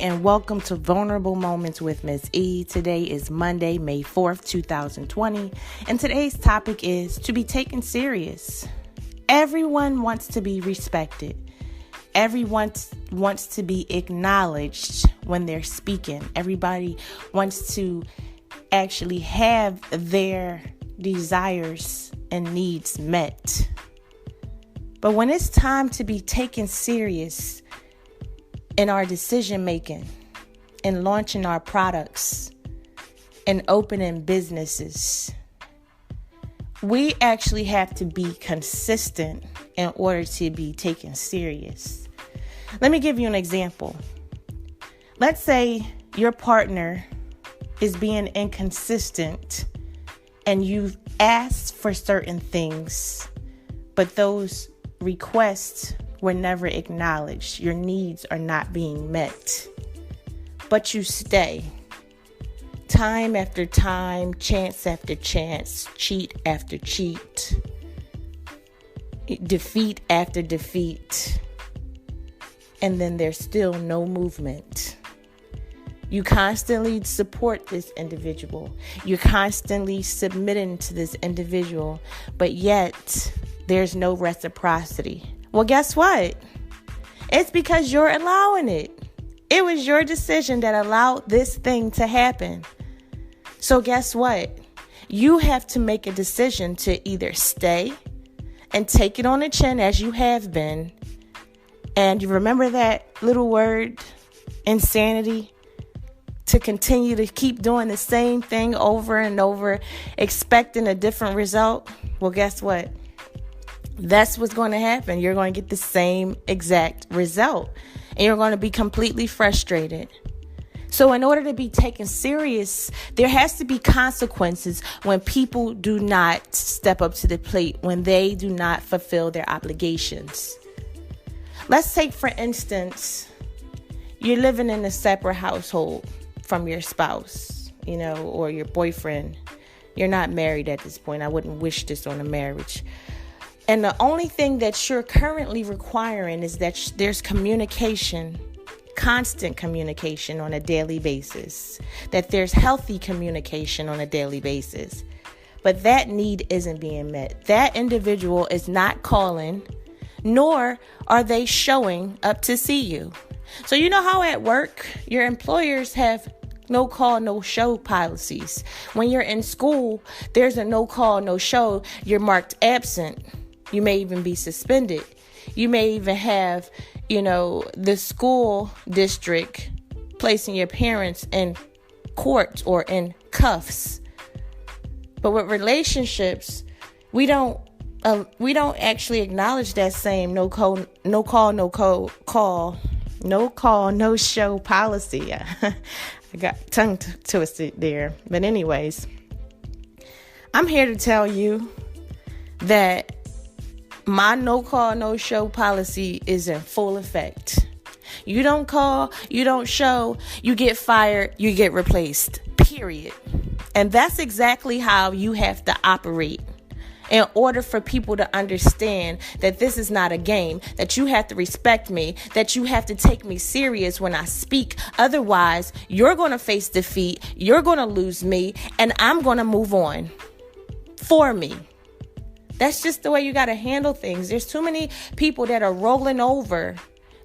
And welcome to Vulnerable Moments with Miss E. Today is Monday, May 4th, 2020, and today's topic is to be taken serious. Everyone wants to be respected. Everyone wants to be acknowledged when they're speaking. Everybody wants to actually have their desires and needs met. But when it's time to be taken serious in our decision making, in launching our products, in opening businesses, we actually have to be consistent in order to be taken serious. Let me give you an example. Let's say your partner is being inconsistent and you've asked for certain things, but those requests were never acknowledged. Your needs are not being met, but you stay. Time after time, chance after chance, cheat after cheat, defeat after defeat, and then there's still no movement. You constantly support this individual. You're constantly submitting to this individual, but yet there's no reciprocity. Well, guess what? It's because you're allowing it. It was your decision that allowed this thing to happen. So guess what? You have to make a decision to either stay and take it on the chin as you have been. And you remember that little word, insanity? To continue to keep doing the same thing over and over, expecting a different result. Well, guess what? That's what's going to happen. You're going to get the same exact result, and you're going to be completely frustrated. So in order to be taken serious, there has to be consequences when people do not step up to the plate, when they do not fulfill their obligations. Let's take, for instance, you're living in a separate household from your spouse, or your boyfriend. You're not married at this point. I wouldn't wish this on a marriage. And the only thing that you're currently requiring is that there's communication, constant communication on a daily basis, that there's healthy communication on a daily basis. But that need isn't being met. That individual is not calling, nor are they showing up to see you. So you know how at work, your employers have no call, no show policies. When you're in school, there's a no call, no show. You're marked absent. You may even be suspended. You may even have, the school district placing your parents in court or in cuffs. But with relationships, we don't actually acknowledge that same no call, no show policy. I got tongue twisted there. But anyways, I'm here to tell you that my no call, no show policy is in full effect. You don't call, you don't show, you get fired, you get replaced, period. And that's exactly how you have to operate in order for people to understand that this is not a game, that you have to respect me, that you have to take me serious when I speak. Otherwise, you're going to face defeat, you're going to lose me, and I'm going to move on for me. That's just the way you got to handle things. There's too many people that are rolling over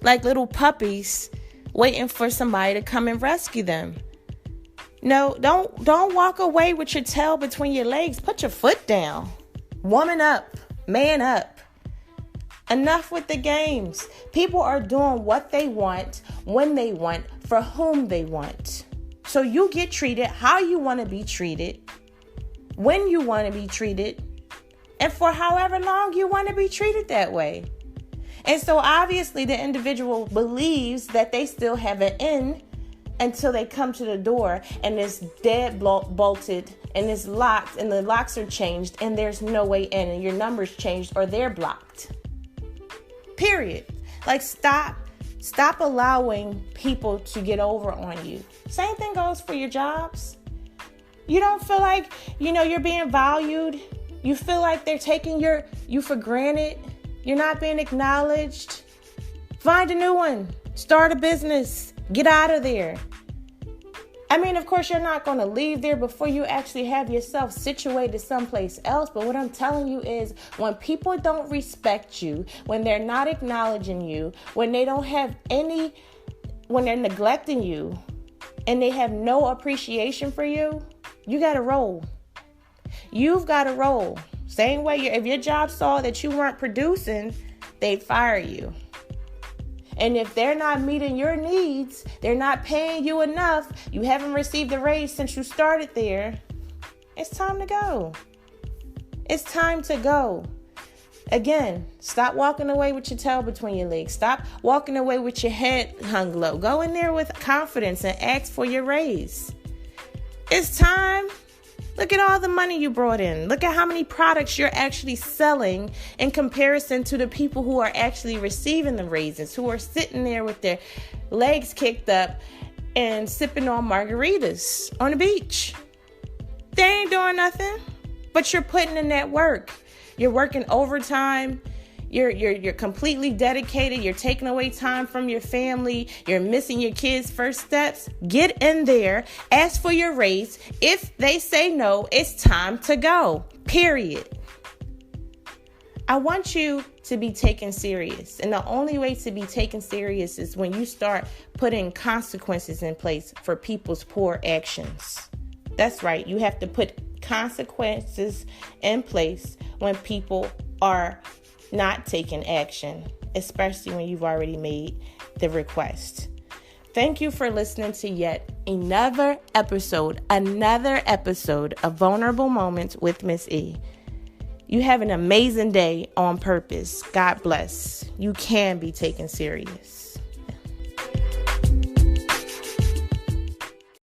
like little puppies waiting for somebody to come and rescue them. No, don't walk away with your tail between your legs. Put your foot down. Woman up. Man up. Enough with the games. People are doing what they want, when they want, for whom they want. So you get treated how you want to be treated, when you want to be treated, and for however long you want to be treated that way. And so obviously the individual believes that they still have an in until they come to the door and it's dead bolted and it's locked and the locks are changed and there's no way in and your number's changed or they're blocked. Period. Like stop allowing people to get over on you. Same thing goes for your jobs. You don't feel like, you're being valued. You feel like they're taking you for granted. You're not being acknowledged. Find a new one. Start a business. Get out of there. I mean, of course, you're not going to leave there before you actually have yourself situated someplace else. But what I'm telling you is when people don't respect you, when they're not acknowledging you, when they don't have when they're neglecting you and they have no appreciation for you, you got to roll. You've got to roll. Same way, if your job saw that you weren't producing, they'd fire you. And if they're not meeting your needs, they're not paying you enough, you haven't received a raise since you started there, it's time to go. It's time to go. Again, stop walking away with your tail between your legs. Stop walking away with your head hung low. Go in there with confidence and ask for your raise. It's time. Look at all the money you brought in. Look at how many products you're actually selling in comparison to the people who are actually receiving the raises, who are sitting there with their legs kicked up and sipping on margaritas on the beach. They ain't doing nothing, but you're putting in that work. You're working overtime. You're completely dedicated. You're taking away time from your family. You're missing your kids' first steps. Get in there. Ask for your raise. If they say no, it's time to go. Period. I want you to be taken serious. And the only way to be taken serious is when you start putting consequences in place for people's poor actions. That's right. You have to put consequences in place when people are not taking action, especially when you've already made the request. Thank you for listening to yet another episode of Vulnerable Moments with Miss E. You have an amazing day on purpose. God bless. You can be taken serious.